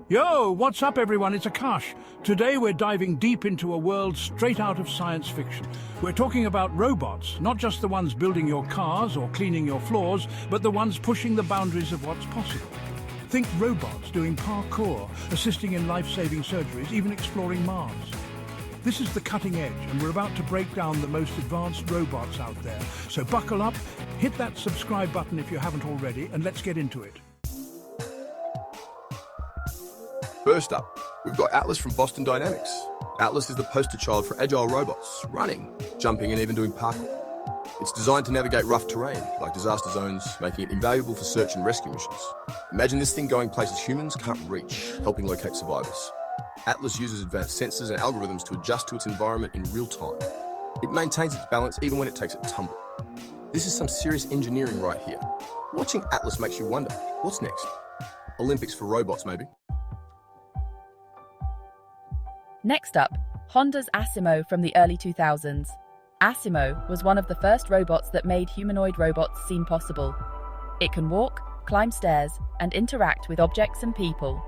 Yo, what's up everyone? It's Akash. Today we're diving deep into a world straight out of science fiction. We're talking about robots, not just the ones building your cars or cleaning your floors, but the ones pushing the boundaries of what's possible. Think robots doing parkour, assisting in life-saving surgeries, even exploring Mars. This is the cutting edge, and we're about to break down the most advanced robots out there. So buckle up, hit that subscribe button if you haven't already, and let's get into it. First up, we've got Atlas from Boston Dynamics. Atlas is the poster child for agile robots, running, jumping and even doing parkour. It's designed to navigate rough terrain, like disaster zones, making it invaluable for search and rescue missions. Imagine this thing going places humans can't reach, helping locate survivors. Atlas uses advanced sensors and algorithms to adjust to its environment in real time. It maintains its balance even when it takes a tumble. This is some serious engineering right here. Watching Atlas makes you wonder, what's next? Olympics for robots, maybe? Next up, Honda's Asimo from the early 2000s. Asimo was one of the first robots that made humanoid robots seem possible. It can walk, climb stairs, and interact with objects and people.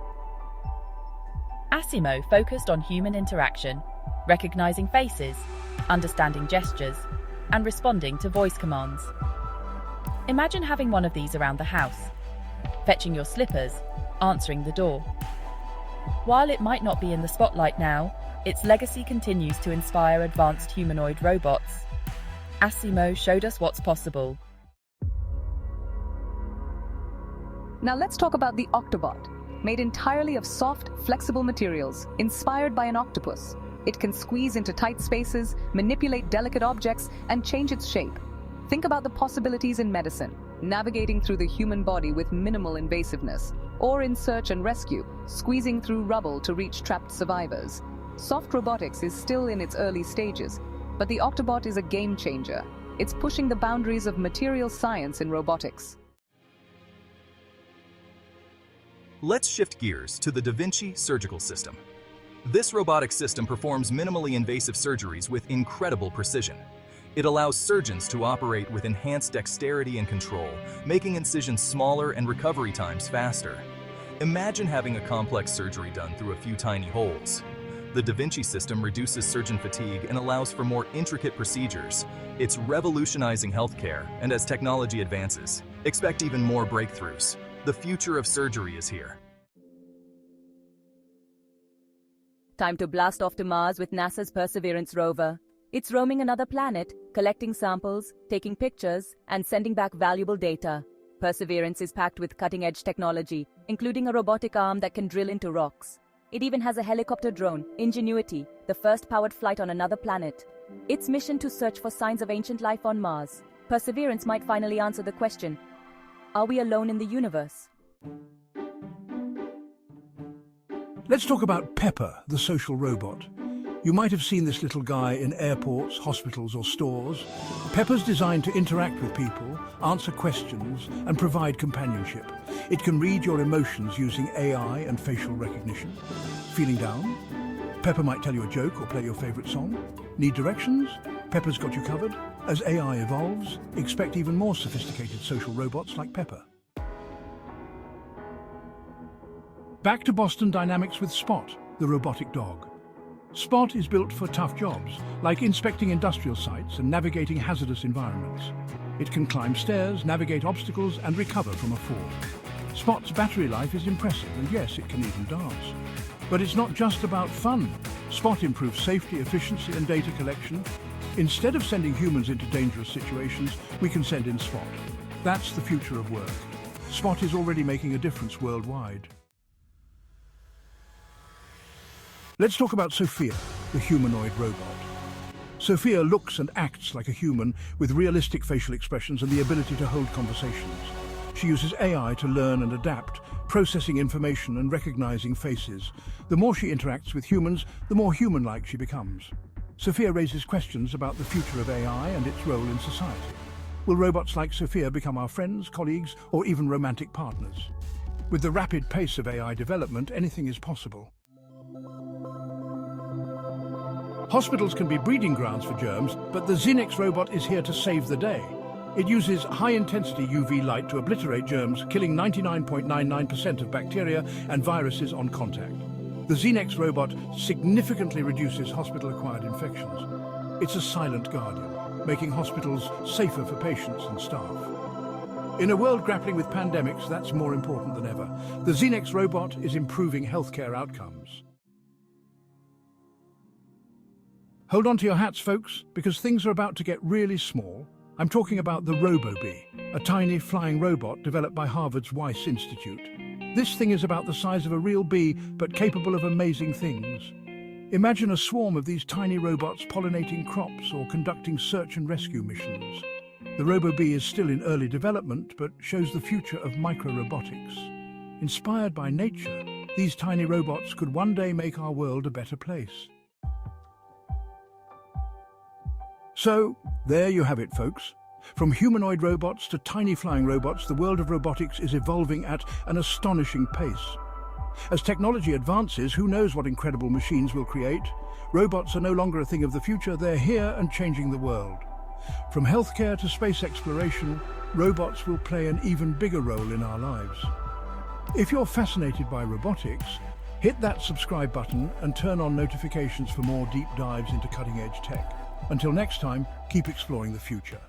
Asimo focused on human interaction, recognizing faces, understanding gestures, and responding to voice commands. Imagine having one of these around the house, fetching your slippers, answering the door. While it might not be in the spotlight now, its legacy continues to inspire advanced humanoid robots. Asimo showed us what's possible. Now let's talk about the Octobot. Made entirely of soft, flexible materials, inspired by an octopus. It can squeeze into tight spaces, manipulate delicate objects, and change its shape. Think about the possibilities in medicine, navigating through the human body with minimal invasiveness, or in search and rescue, squeezing through rubble to reach trapped survivors. Soft robotics is still in its early stages, but the Octobot is a game changer. It's pushing the boundaries of material science in robotics. Let's shift gears to the Vinci surgical system. This robotic system performs minimally invasive surgeries with incredible precision. It allows surgeons to operate with enhanced dexterity and control, making incisions smaller and recovery times faster. Imagine having a complex surgery done through a few tiny holes. The Da Vinci system reduces surgeon fatigue and allows for more intricate procedures. It's revolutionizing healthcare, and as technology advances, expect even more breakthroughs. The future of surgery is here. Time to blast off to Mars with NASA's Perseverance rover. It's roaming another planet, collecting samples, taking pictures, and sending back valuable data. Perseverance is packed with cutting-edge technology, including a robotic arm that can drill into rocks. It even has a helicopter drone, Ingenuity, the first powered flight on another planet. Its mission to search for signs of ancient life on Mars. Perseverance might finally answer the question, are we alone in the universe? Let's talk about Pepper, the social robot. You might have seen this little guy in airports, hospitals, or stores. Pepper's designed to interact with people, answer questions, and provide companionship. It can read your emotions using AI and facial recognition. Feeling down? Pepper might tell you a joke or play your favorite song. Need directions? Pepper's got you covered. As AI evolves, expect even more sophisticated social robots like Pepper. Back to Boston Dynamics with Spot, the robotic dog. Spot is built for tough jobs, like inspecting industrial sites and navigating hazardous environments. It can climb stairs, navigate obstacles, and recover from a fall. Spot's battery life is impressive, and yes, it can even dance. But it's not just about fun. Spot improves safety, efficiency, and data collection. Instead of sending humans into dangerous situations, we can send in Spot. That's the future of work. Spot is already making a difference worldwide. Let's talk about Sophia, the humanoid robot. Sophia looks and acts like a human with realistic facial expressions and the ability to hold conversations. She uses AI to learn and adapt, processing information and recognizing faces. The more she interacts with humans, the more human-like she becomes. Sophia raises questions about the future of AI and its role in society. Will robots like Sophia become our friends, colleagues, or even romantic partners? With the rapid pace of AI development, anything is possible. Hospitals can be breeding grounds for germs, but the Zenex robot is here to save the day. It uses high-intensity UV light to obliterate germs, killing 99.99% of bacteria and viruses on contact. The Zenex robot significantly reduces hospital-acquired infections. It's a silent guardian, making hospitals safer for patients and staff. In a world grappling with pandemics, that's more important than ever. The Zenex robot is improving healthcare outcomes. Hold on to your hats, folks, because things are about to get really small. I'm talking about the Robobee, a tiny flying robot developed by Harvard's Weiss Institute. This thing is about the size of a real bee, but capable of amazing things. Imagine a swarm of these tiny robots pollinating crops or conducting search and rescue missions. The Robobee is still in early development, but shows the future of micro-robotics. Inspired by nature, these tiny robots could one day make our world a better place. So, there you have it, folks. From humanoid robots to tiny flying robots, the world of robotics is evolving at an astonishing pace. As technology advances, who knows what incredible machines we'll create? Robots are no longer a thing of the future, they're here and changing the world. From healthcare to space exploration, robots will play an even bigger role in our lives. If you're fascinated by robotics, hit that subscribe button and turn on notifications for more deep dives into cutting-edge tech. Until next time, keep exploring the future.